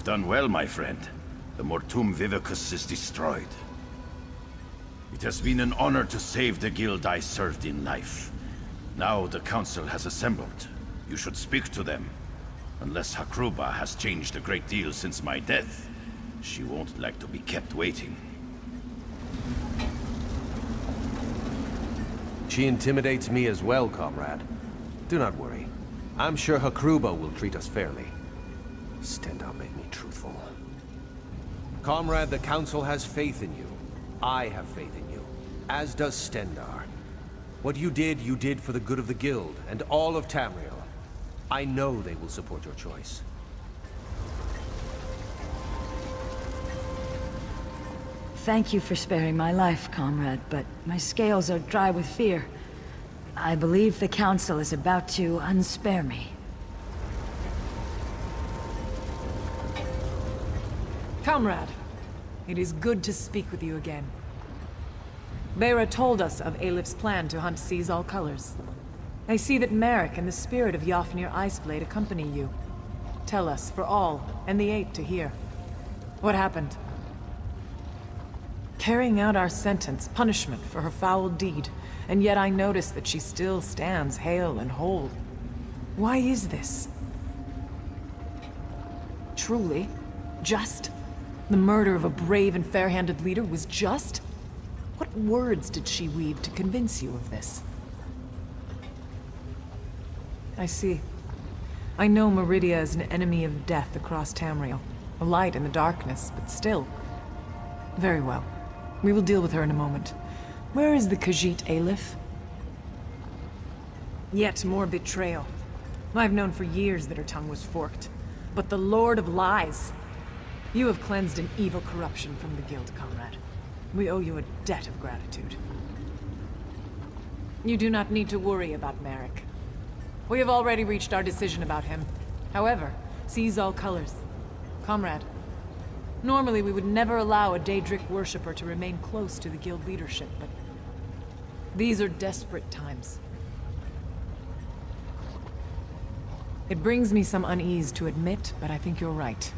done well, my friend. The Mortum Vivicus is destroyed. It has been an honor to save the guild I served in life. Now the council has assembled. You should speak to them. Unless Hakruba has changed a great deal since my death, she won't like to be kept waiting. She intimidates me as well, comrade. Do not worry. I'm sure Hakruba will treat us fairly. Stendar made me truthful. Comrade, the council has faith in you. I have faith in you. As does Stendar. What you did for the good of the guild and all of Tamriel. I know they will support your choice. Thank you for sparing my life, comrade, but my scales are dry with fear. I believe the council is about to unspare me. Comrade, it is good to speak with you again. Bera told us of Alif's plan to hunt Seize All Colors. I see that Merrick and the spirit of Yofnir Iceblade accompany you. Tell us, for all, and the Eight to hear. What happened? Carrying out our sentence, punishment for her foul deed, and yet I notice that she still stands hale and whole. Why is this? Truly? Just? The murder of a brave and fair-handed leader was just? What words did she weave to convince you of this? I see. I know Meridia is an enemy of death across Tamriel. A light in the darkness, but still. Very well. We will deal with her in a moment. Where is the Khajiit Alif? Yet more betrayal. I've known for years that her tongue was forked. But the Lord of Lies! You have cleansed an evil corruption from the guild, comrade. We owe you a debt of gratitude. You do not need to worry about Merrick. We have already reached our decision about him. However, Seize All Colors. Comrade, normally we would never allow a Daedric worshipper to remain close to the guild leadership, but these are desperate times. It brings me some unease to admit, but I think you're right.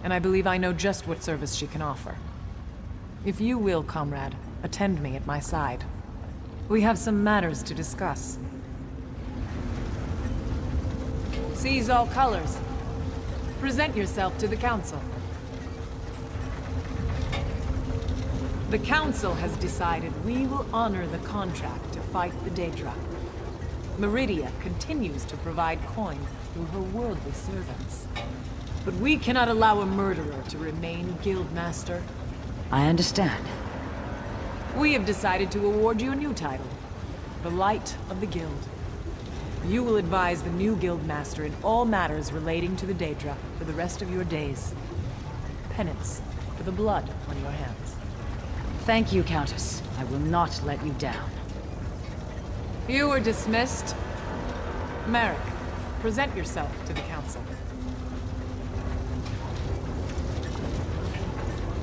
And I believe I know just what service she can offer. If you will, comrade, attend me at my side. We have some matters to discuss. Seize All Colors. Present yourself to the Council. The Council has decided we will honor the contract to fight the Daedra. Meridia continues to provide coin through her worldly servants. But we cannot allow a murderer to remain Guildmaster. I understand. We have decided to award you a new title. The Light of the Guild. You will advise the new Guildmaster in all matters relating to the Daedra for the rest of your days. Penance for the blood on your hands. Thank you, Countess. I will not let you down. You are dismissed. Merrick, present yourself to the Council.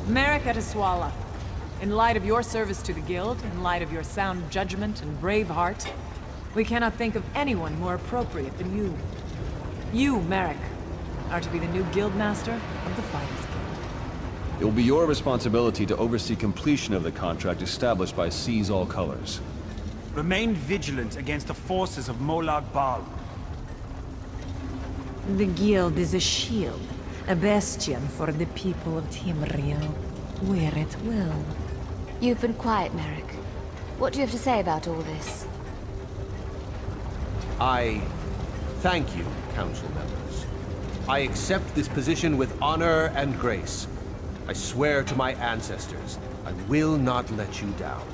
Merrick Eteswala, in light of your service to the Guild, in light of your sound judgment and brave heart, we cannot think of anyone more appropriate than you. You, Merrick, are to be the new Guildmaster of the Fighters Guild. It will be your responsibility to oversee completion of the contract established by Seize All Colors. Remain vigilant against the forces of Molag Bal. The Guild is a shield, a bastion for the people of Tamriel, where it will. You've been quiet, Merrick. What do you have to say about all this? I thank you, Council members. I accept this position with honor and grace. I swear to my ancestors, I will not let you down.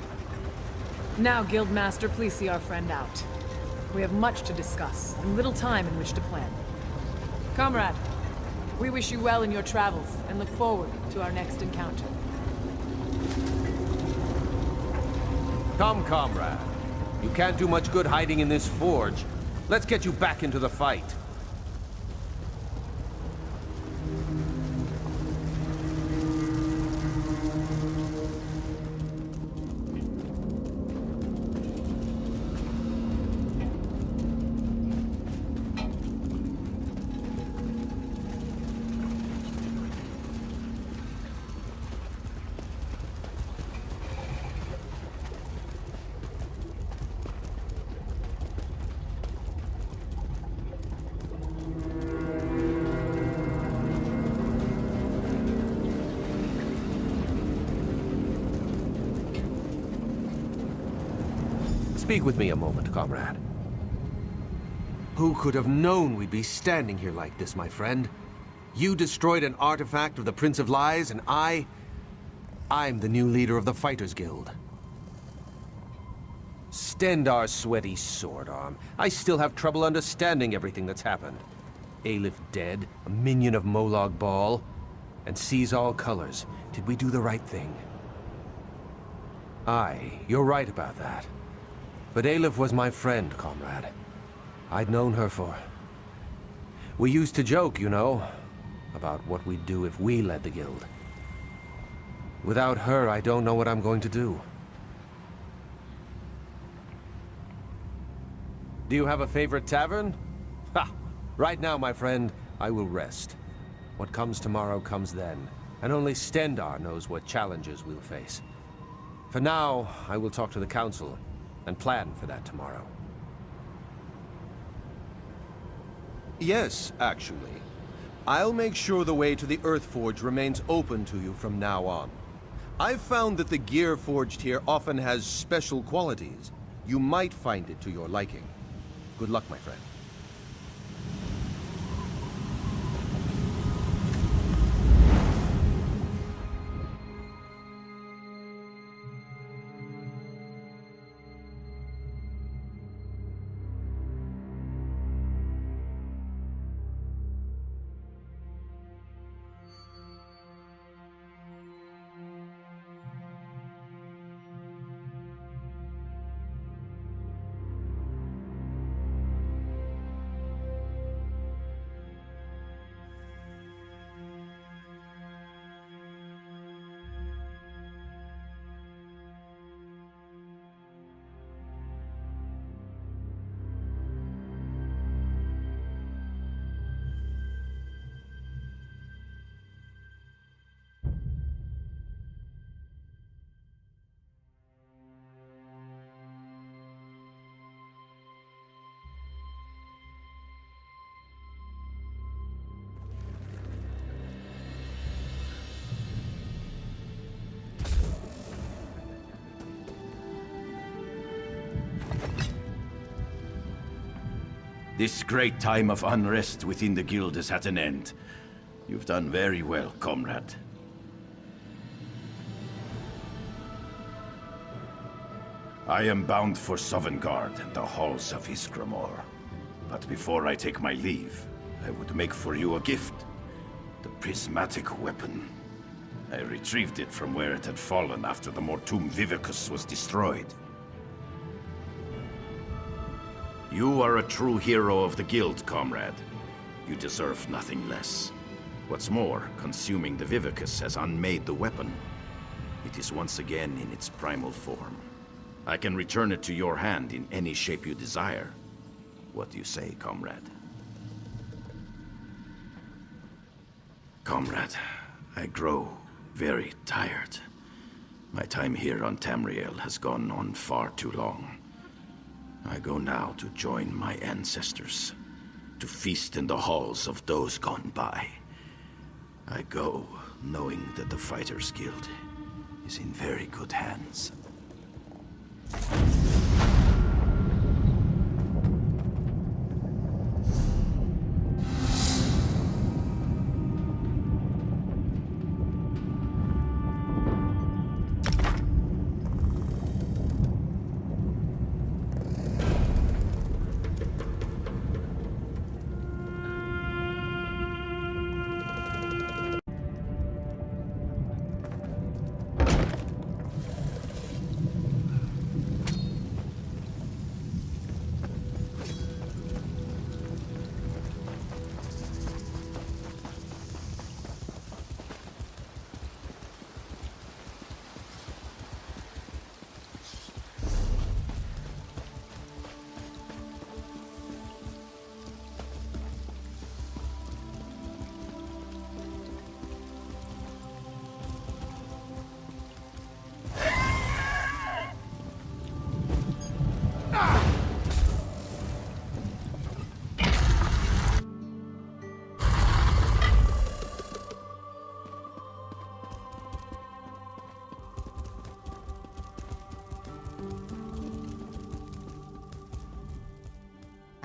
Now, Guildmaster, please see our friend out. We have much to discuss, and little time in which to plan. Comrade, we wish you well in your travels, and look forward to our next encounter. Come, comrade. You can't do much good hiding in this forge. Let's get you back into the fight. Speak with me a moment, comrade. Who could have known we'd be standing here like this, my friend? You destroyed an artifact of the Prince of Lies, and I'm the new leader of the Fighters Guild. Stendar's sweaty sword arm. I still have trouble understanding everything that's happened. Aelif dead, a minion of Molag Bal, and sees all colors. Did we do the right thing? Aye, you're right about that. But Aelif was my friend, comrade. I'd known her for... We used to joke, you know, about what we'd do if we led the guild. Without her, I don't know what I'm going to do. Do you have a favorite tavern? Ha! Right now, my friend, I will rest. What comes tomorrow comes then, and only Stendar knows what challenges we'll face. For now, I will talk to the Council, and plan for that tomorrow. Yes, actually. I'll make sure the way to the Earthforge remains open to you from now on. I've found that the gear forged here often has special qualities. You might find it to your liking. Good luck, my friend. This great time of unrest within the guild is at an end. You've done very well, comrade. I am bound for Sovngarde and the halls of Isgramor. But before I take my leave, I would make for you a gift. The prismatic weapon. I retrieved it from where it had fallen after the Mortum Vivicus was destroyed. You are a true hero of the guild, comrade. You deserve nothing less. What's more, consuming the Vivicus has unmade the weapon. It is once again in its primal form. I can return it to your hand in any shape you desire. What do you say, comrade? Comrade, I grow very tired. My time here on Tamriel has gone on far too long. I go now to join my ancestors, to feast in the halls of those gone by. I go knowing that the Fighters Guild is in very good hands.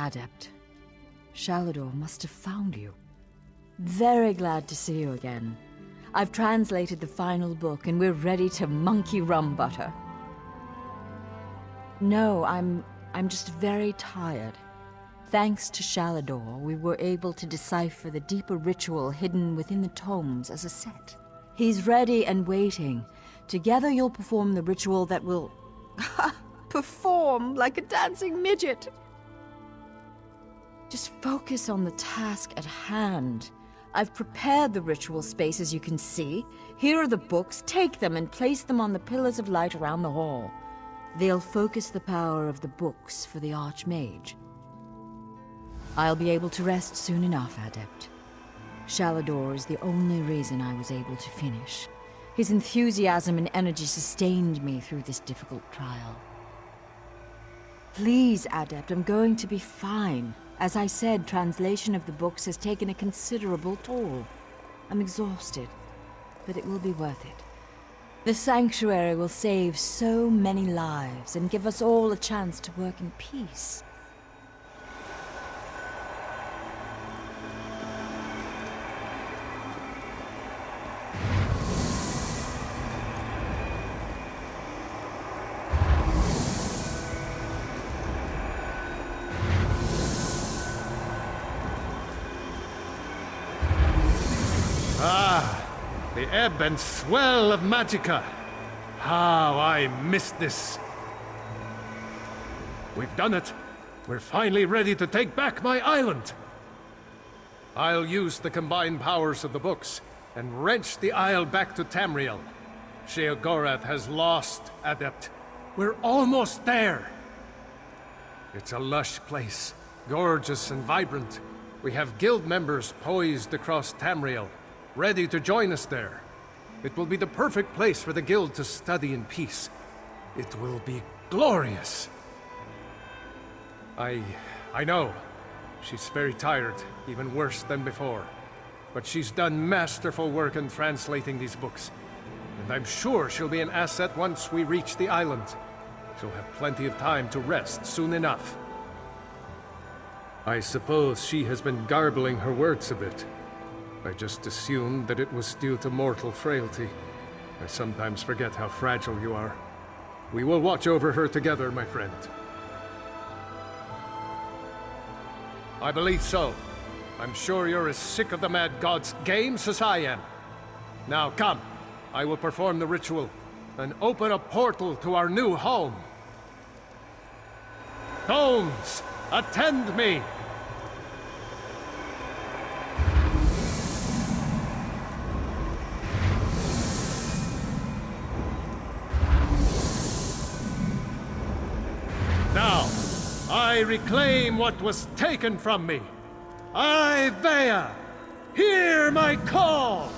Adept. Shalador must have found you. Very glad to see you again. I've translated the final book, and we're ready to monkey rum butter. No, I'm just very tired. Thanks to Shalador, we were able to decipher the deeper ritual hidden within the tomes as a set. He's ready and waiting. Together you'll perform the ritual that will... perform like a dancing midget! Just focus on the task at hand. I've prepared the ritual space, as you can see. Here are the books. Take them and place them on the pillars of light around the hall. They'll focus the power of the books for the Archmage. I'll be able to rest soon enough, Adept. Shalador is the only reason I was able to finish. His enthusiasm and energy sustained me through this difficult trial. Please, Adept, I'm going to be fine. As I said, translation of the books has taken a considerable toll. I'm exhausted, but it will be worth it. The Sanctuary will save so many lives and give us all a chance to work in peace. The ebb and swell of Magicka. How I missed this. We've done it. We're finally ready to take back my island. I'll use the combined powers of the books and wrench the isle back to Tamriel. Sheogorath has lost, Adept. We're almost there. It's a lush place, gorgeous and vibrant. We have guild members poised across Tamriel, ready to join us there. It will be the perfect place for the guild to study in peace. It will be glorious. I know. She's very tired, even worse than before. But she's done masterful work in translating these books. And I'm sure she'll be an asset once we reach the island. She'll have plenty of time to rest soon enough. I suppose she has been garbling her words a bit. I just assumed that it was due to mortal frailty. I sometimes forget how fragile you are. We will watch over her together, my friend. I believe so. I'm sure you're as sick of the Mad God's games as I am. Now come, I will perform the ritual and open a portal to our new home. Tomes, attend me! Now, I reclaim what was taken from me. I, Vea, hear my call!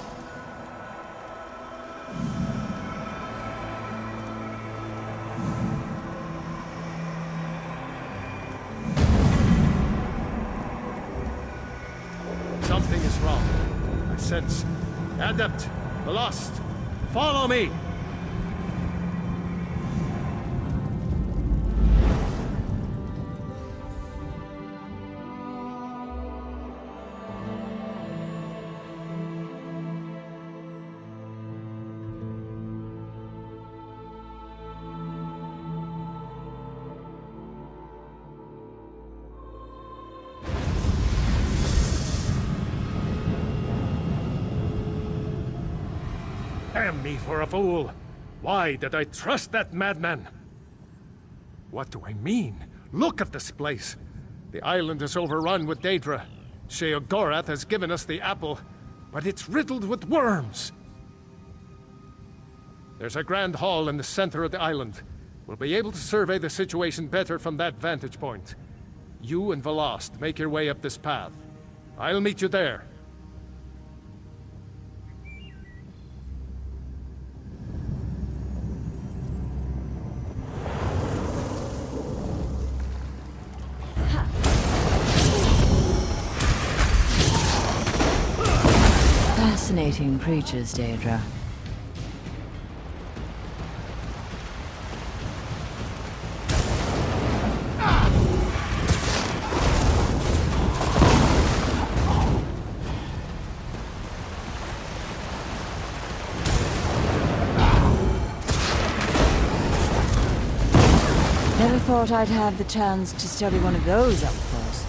Something is wrong. I sense. Adept, the lost, follow me! Damn me for a fool! Why did I trust that madman? What do I mean? Look at this place! The island is overrun with Daedra. Sheogorath has given us the apple, but it's riddled with worms! There's a grand hall in the center of the island. We'll be able to survey the situation better from that vantage point. You and Velost make your way up this path. I'll meet you there. Fascinating creatures, Daedra. thought I'd have the chance to study one of those up close.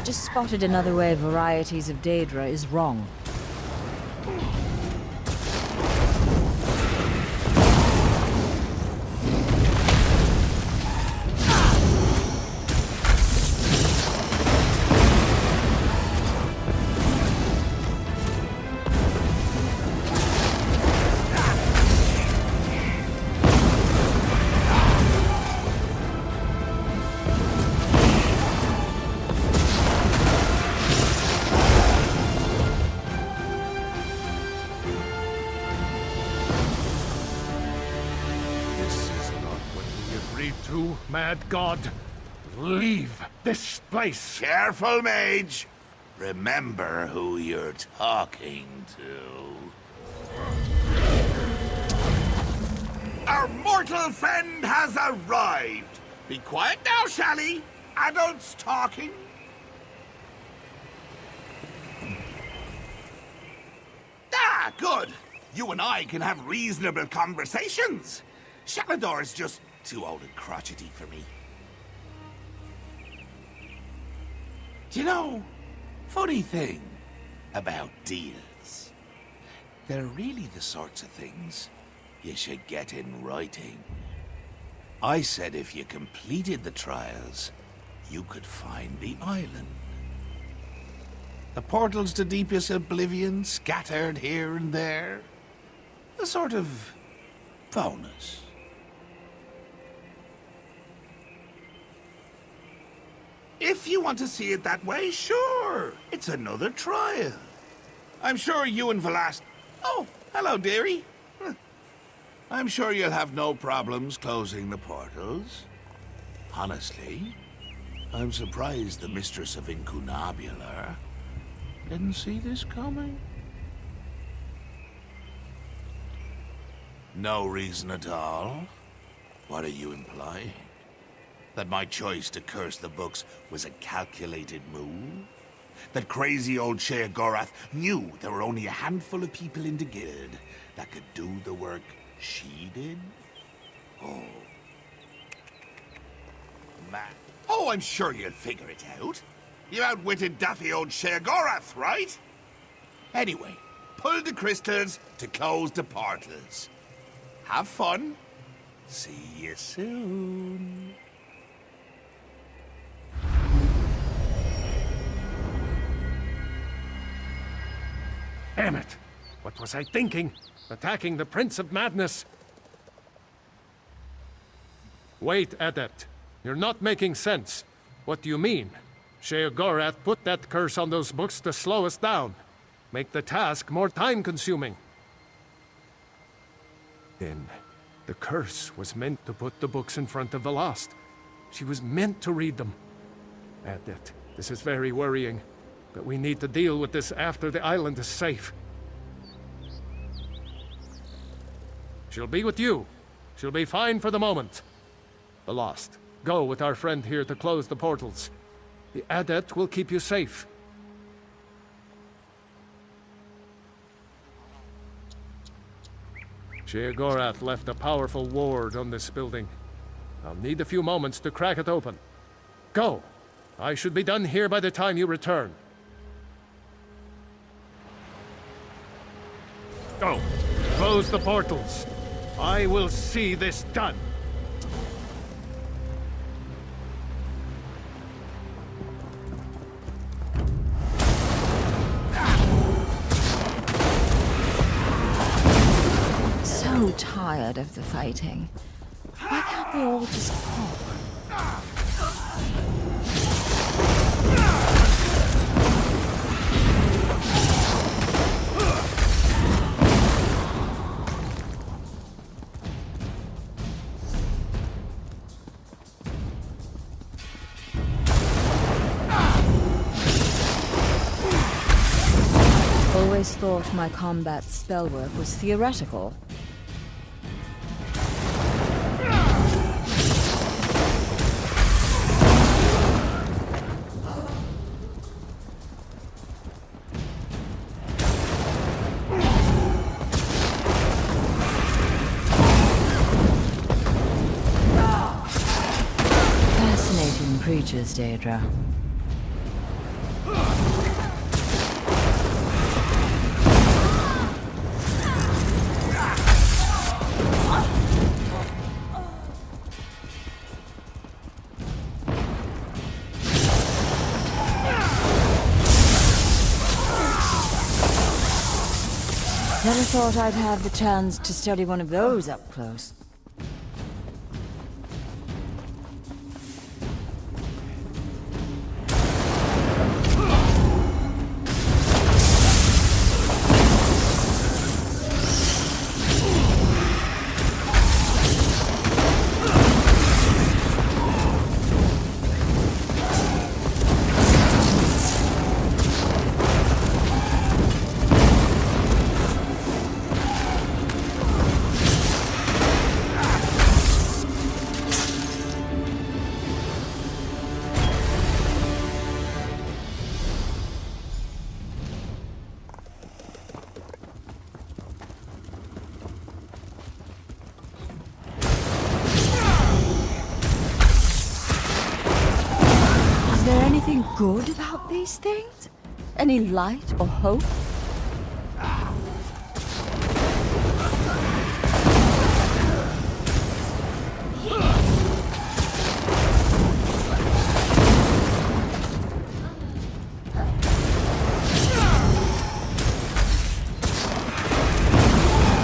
Just spotted another way varieties of Daedra is wrong. Mad God, leave this place! Careful, mage! Remember who you're talking to. Our mortal friend has arrived! Be quiet now, Shally! Adults talking! Ah, good! You and I can have reasonable conversations! Shalador is just too old and crotchety for me. Do you know, funny thing about deals. They're really the sorts of things you should get in writing. I said if you completed the trials, you could find the island. The portals to deepest oblivion scattered here and there. A sort of bonus. If you want to see it that way, sure. It's another trial. I'm sure you and Velast... Oh, hello, dearie. I'm sure you'll have no problems closing the portals. Honestly, I'm surprised the Mistress of Incunabular didn't see this coming. No reason at all? What are you implying? That my choice to curse the books was a calculated move? That crazy old Sheogorath knew there were only a handful of people in the guild that could do the work she did? Oh. Man. Oh, I'm sure you'll figure it out. You outwitted daffy old Sheogorath, right? Anyway, pull the crystals to close the portals. Have fun. See you soon. Damn it! What was I thinking? Attacking the Prince of Madness! Wait, Adept. You're not making sense. What do you mean? Sheogorath put that curse on those books to slow us down. Make the task more time-consuming. Then, the curse was meant to put the books in front of the lost. She was meant to read them. Adept, this is very worrying. But we need to deal with this after the island is safe. She'll be with you. She'll be fine for the moment. The Lost, go with our friend here to close the portals. The Adept will keep you safe. Sheogorath left a powerful ward on this building. I'll need a few moments to crack it open. Go! I should be done here by the time you return. Go! Close the portals. I will see this done. So tired of the fighting. Why can't we all just talk? Always thought my combat spell work was theoretical. images, Daedra. Never thought I'd have the chance to study one of those up close. Anything good about these things? Any light or hope?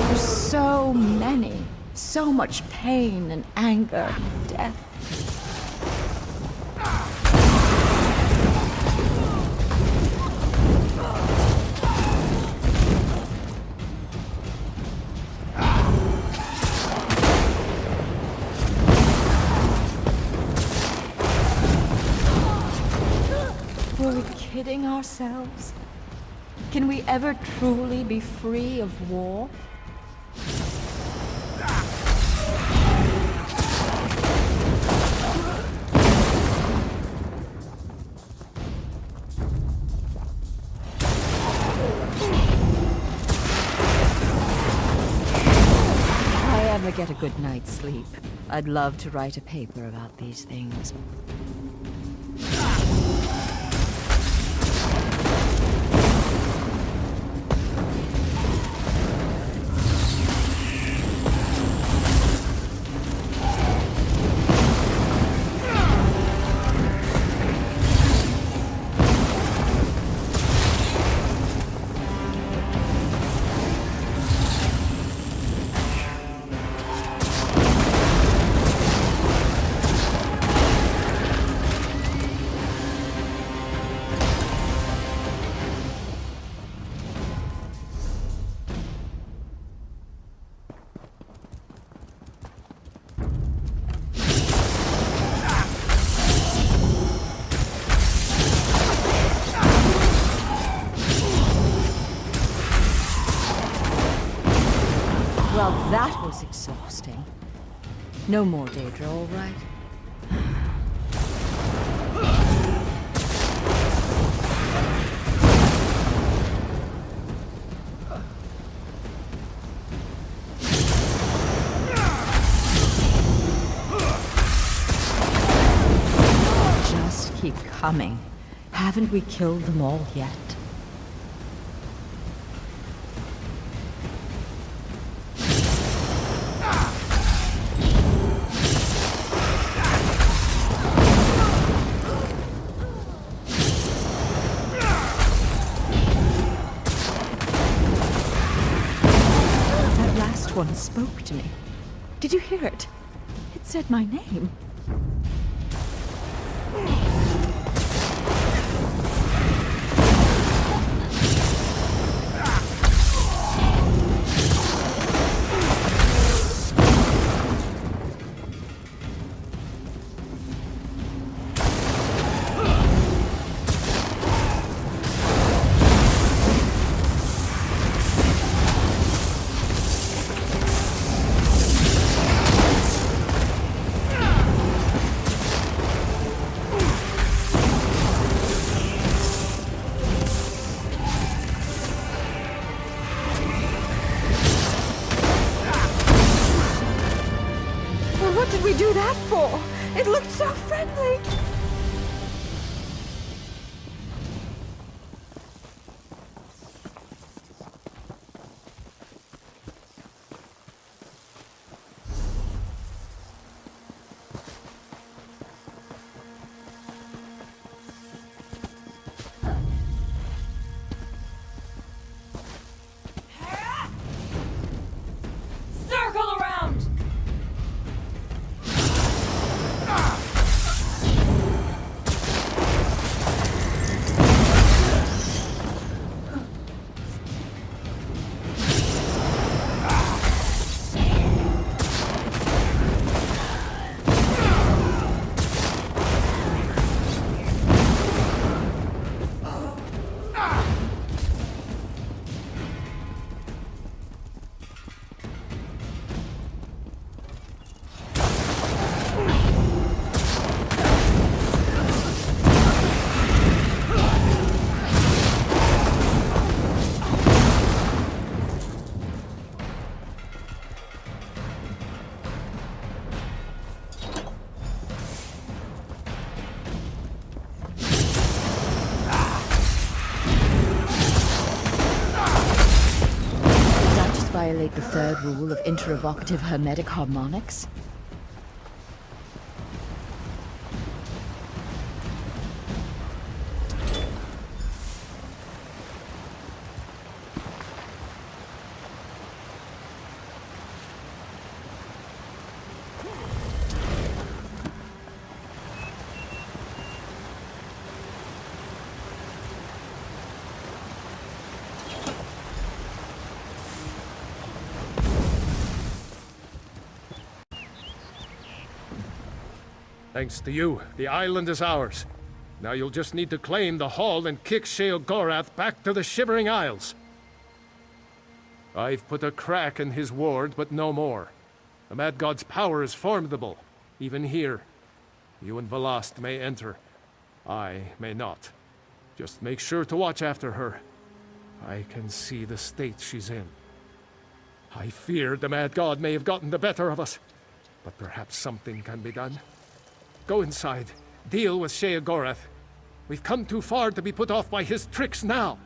There's so many, so much pain and anger and death. Were we kidding ourselves? Can we ever truly be free of war? If I ever get a good night's sleep, I'd love to write a paper about these things. Well, that was exhausting. No more, Daedra, all right? Just keep coming. Haven't we killed them all yet? One spoke to me. Did you hear it? It said my name. What did we do that for? It looked so friendly. violate the third rule of interevocative hermetic harmonics? Thanks to you, the island is ours. Now you'll just need to claim the hall and kick Sheogorath back to the Shivering Isles. I've put a crack in his ward, but no more. The Mad God's power is formidable, even here. You and Velast may enter. I may not. Just make sure to watch after her. I can see the state she's in. I fear the Mad God may have gotten the better of us, but perhaps something can be done. Go inside. Deal with Sheogorath. We've come too far to be put off by his tricks now.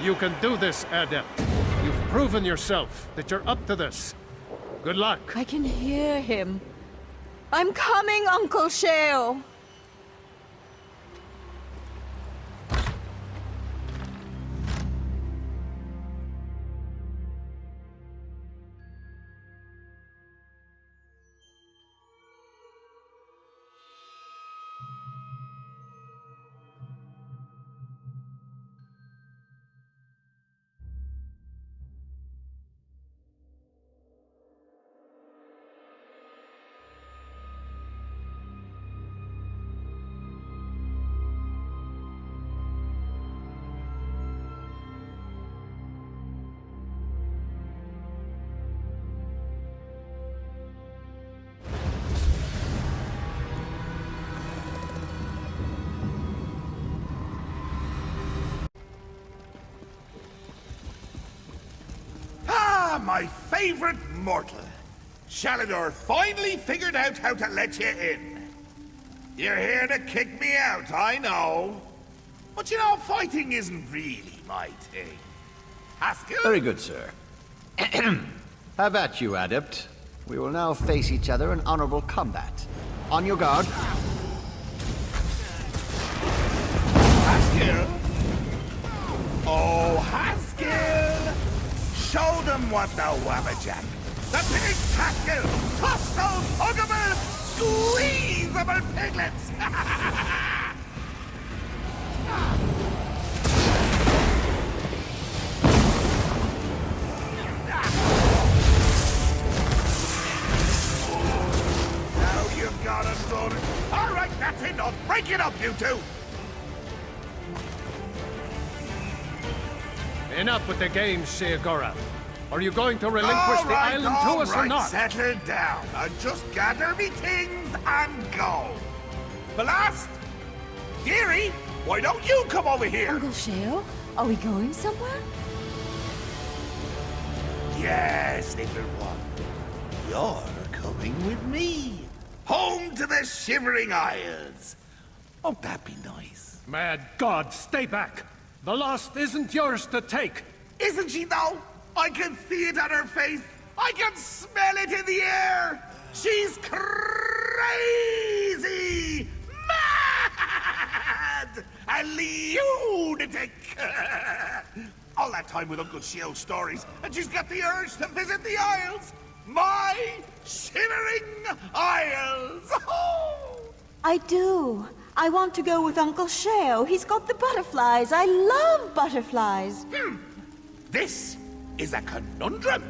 You can do this, Adept. You've proven yourself that you're up to this. Good luck. I can hear him. I'm coming, Uncle Sheo! My favorite mortal. Shalador finally figured out how to let you in. You're here to kick me out, I know. But you know, fighting isn't really my thing. Haskell? Very good, sir. Have at you, Adept. We will now face each other in honorable combat. On your guard. Haskell? Oh, Haskell! Show them what the wabbajack, the pig Haskell, toss those huggable, squeezable piglets! Now you've got us rolling. All right, that's enough. Break it up, you two. Enough with the games, Sheogorath. Are you going to relinquish the island to us or not? Settle down. I'll just gather me things and go. Velast! Geary, why don't you come over here? Uncle Sheo, are we going somewhere? Yes, little one. You're coming with me. Home to the Shivering Isles. Won't that be nice? Mad God, stay back! The lost isn't yours to take! Isn't she, though? I can see it on her face. I can smell it in the air. She's crazy! Mad! A lunatic! All that time with Uncle Sheo's stories, and she's got the urge to visit the Isles! My Shivering Isles! I do. I want to go with Uncle Sheo. He's got the butterflies. I love butterflies. This is a conundrum.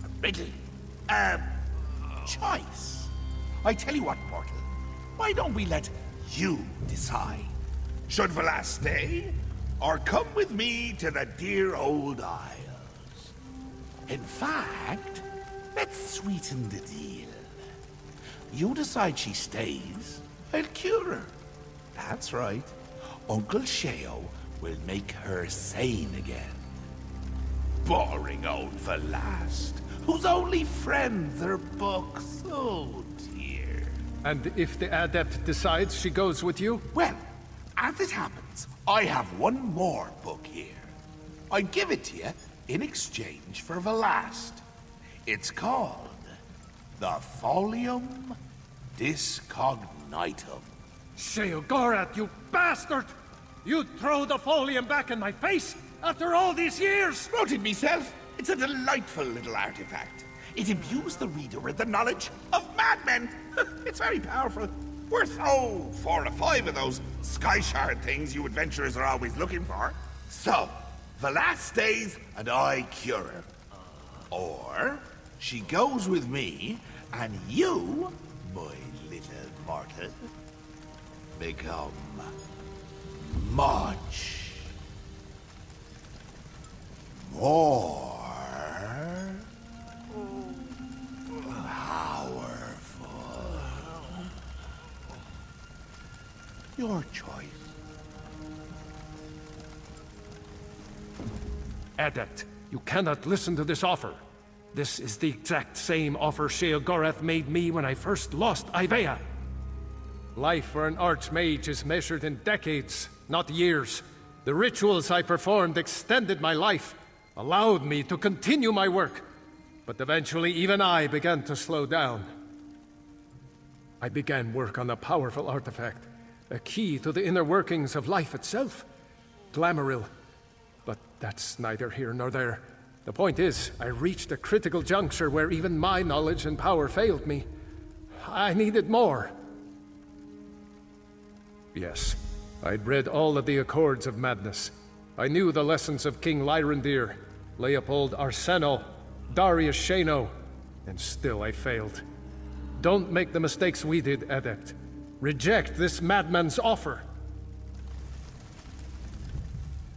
A riddle. A choice. I tell you what, mortal. Why don't we let you decide? Should Velast stay, or come with me to the dear old Isles? In fact, let's sweeten the deal. You decide she stays, I'll cure her. That's right. Uncle Sheo will make her sane again. Boring old Velast, whose only friends are books. Oh, dear. And if the Adept decides she goes with you? Well, as it happens, FlamingGnats, I have one more book here. I'd give it to you in exchange for the last. It's called the Folium Discognitum. Sheogorath, you bastard! You'd throw the folium back in my face after all these years! Wrote it myself. It's a delightful little artifact. It imbues the reader with the knowledge of madmen. It's very powerful. Worth, 4 or 5 of those sky shard things you adventurers are always looking for. So, Velas stays and I cure her. Or, she goes with me and you, my little mortal, become much more powerful. Your choice. Adept, you cannot listen to this offer. This is the exact same offer Sheogorath made me when I first lost Ivea. Life for an archmage is measured in decades, not years. The rituals I performed extended my life, allowed me to continue my work. But eventually even I began to slow down. I began work on a powerful artifact, a key to the inner workings of life itself. Glamouril. But that's neither here nor there. The point is, I reached a critical juncture where even my knowledge and power failed me. I needed more. Yes, I'd read all of the Accords of Madness. I knew the lessons of King Lyrandir, Leopold Arseno, Darius Shano, and still I failed. Don't make the mistakes we did, Adept. Reject this madman's offer.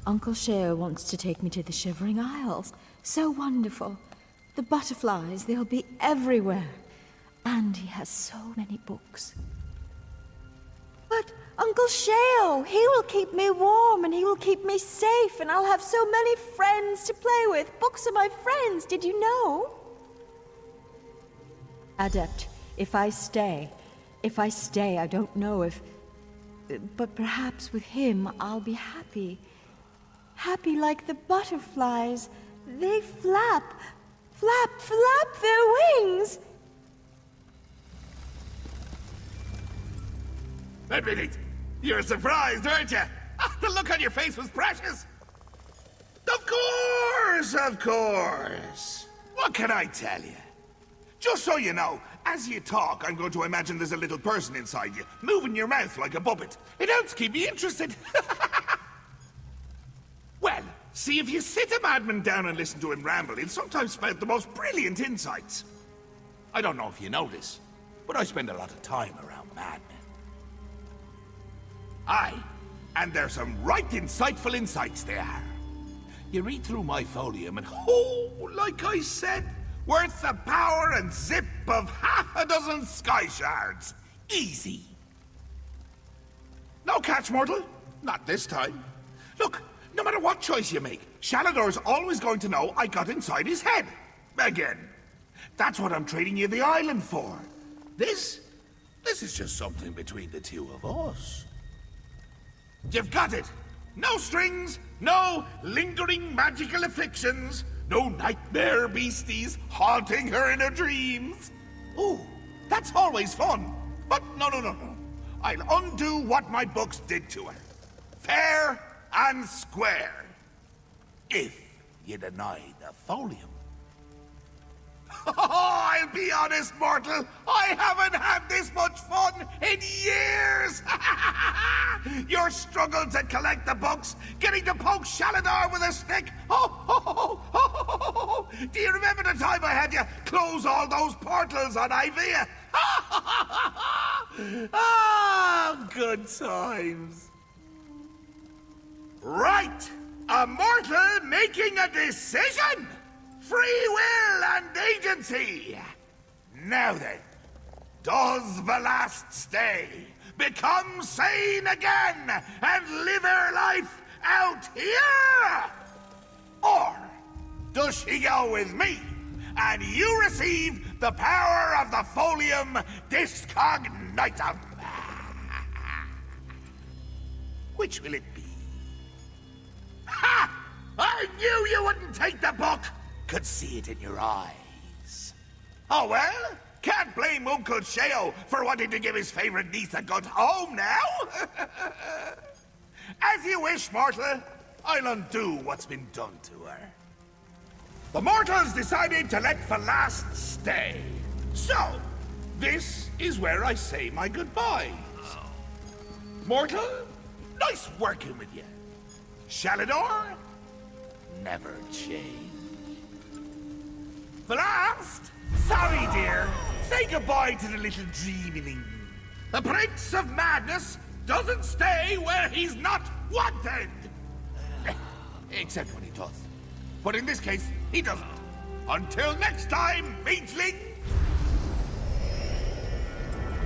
Uncle Sheo wants to take me to the Shivering Isles. So wonderful. The butterflies, they'll be everywhere. And he has so many books. But Uncle Sheo, he will keep me warm and he will keep me safe and I'll have so many friends to play with. Books are my friends, did you know? Adept, if I stay, I don't know if... But perhaps with him, I'll be happy. Happy like the butterflies. They flap, flap, flap their wings. Admit it, you're surprised, weren't you? The look on your face was precious. Of course. What can I tell you? Just so you know, as you talk, I'm going to imagine there's a little person inside you, moving your mouth like a puppet. It helps keep me interested. Well, see, if you sit a madman down and listen to him ramble, he'll sometimes spout the most brilliant insights. I don't know if you know this, but I spend a lot of time around madmen. Aye, and there's some right insightful insights there. You read through my folium and, like I said, worth the power and zip of half a dozen sky shards. Easy. No catch, mortal. Not this time. Look, no matter what choice you make, Shalador's always going to know I got inside his head. Again. That's what I'm trading you the island for. This is just something between the two of us. You've got it. No strings, no lingering magical afflictions, no nightmare beasties haunting her in her dreams. Ooh, that's always fun. But no. I'll undo what my books did to her. Fair and square. If you deny the folium. I'll be honest, mortal. I haven't had this much fun in years. Your struggle to collect the books, getting to poke Shaladar with a stick. Do you remember the time I had you close all those portals on Ivea? Good times. Right, a mortal making a decision. Free will and agency! Now then, does the last stay, become sane again, and live her life out here? Or does she go with me, and you receive the power of the Folium Discognitum? Which will it be? Ha! I knew you wouldn't take the book! Could see it in your eyes. Oh well, can't blame Uncle Sheo for wanting to give his favorite niece a good home now. As you wish, mortal. I'll undo what's been done to her. The mortals decided to let Thalast stay. So, this is where I say my goodbyes. Mortal, nice working with you. Shalador, never change. Thalast, sorry dear. Say goodbye to the little dreaming. The Prince of Madness doesn't stay where he's not wanted. Except when he does. But in this case, he doesn't. Until next time, mageling!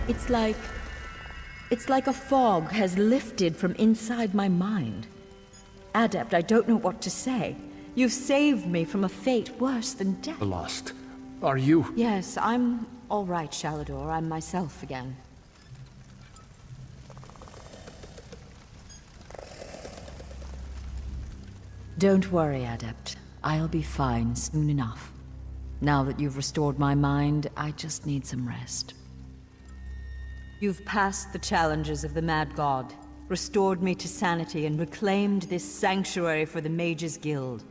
It's like a fog has lifted from inside my mind. Adept, I don't know what to say. You've saved me from a fate worse than death. Lost. Are you? Yes, I'm all right, Shalador. I'm myself again. Don't worry, Adept. I'll be fine soon enough. Now that you've restored my mind, I just need some rest. You've passed the challenges of the Mad God, restored me to sanity, and reclaimed this sanctuary for the Mages Guild.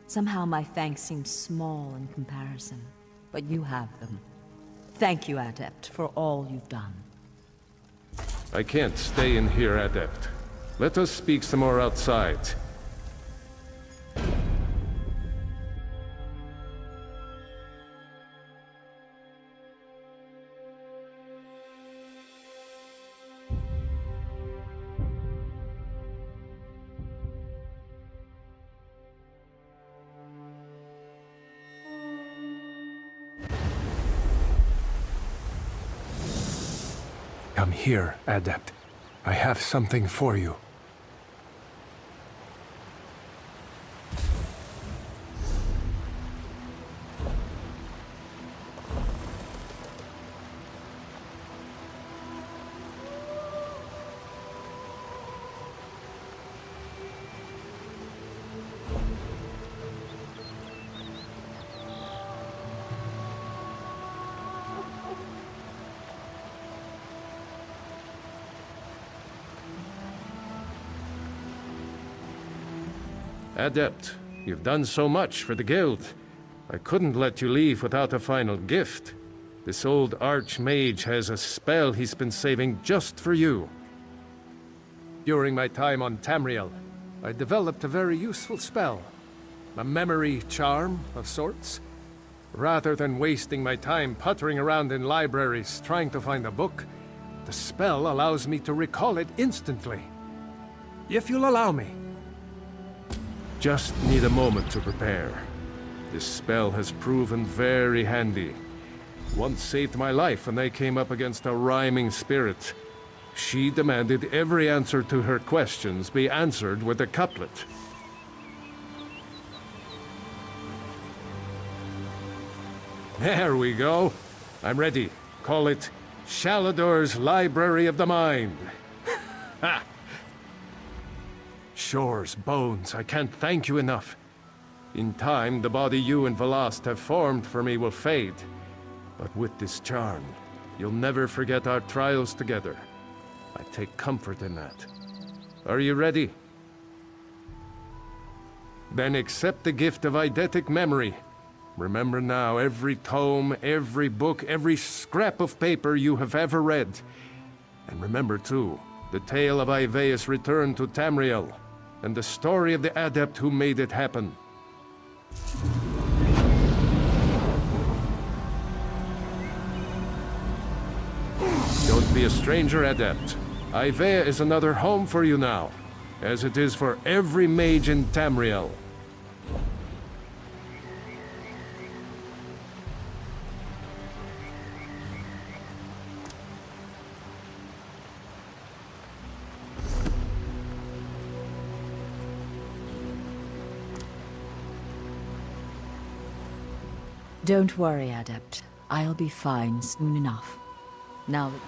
Somehow my thanks seem small in comparison, but you have them. Thank you, Adept, for all you've done. I can't stay in here, Adept. Let us speak some more outside. Come here, Adept. I have something for you. Adept, you've done so much for the guild. I couldn't let you leave without a final gift. This old archmage has a spell he's been saving just for you. During my time on Tamriel, I developed a very useful spell. A memory charm of sorts. Rather than wasting my time puttering around in libraries trying to find a book, the spell allows me to recall it instantly. If you'll allow me. Just need a moment to prepare. This spell has proven very handy. Once saved my life when I came up against a rhyming spirit. She demanded every answer to her questions be answered with a couplet. There we go. I'm ready. Call it Shalador's Library of the Mind. Ha! Shores, bones, I can't thank you enough. In time, the body you and Velast have formed for me will fade. But with this charm, you'll never forget our trials together. I take comfort in that. Are you ready? Then accept the gift of eidetic memory. Remember now every tome, every book, every scrap of paper you have ever read. And remember too, the tale of Ivaeus' return to Tamriel, and the story of the adept who made it happen. Don't be a stranger, Adept. Ivaea is another home for you now, as it is for every mage in Tamriel. Don't worry, Adept. I'll be fine soon enough. Now that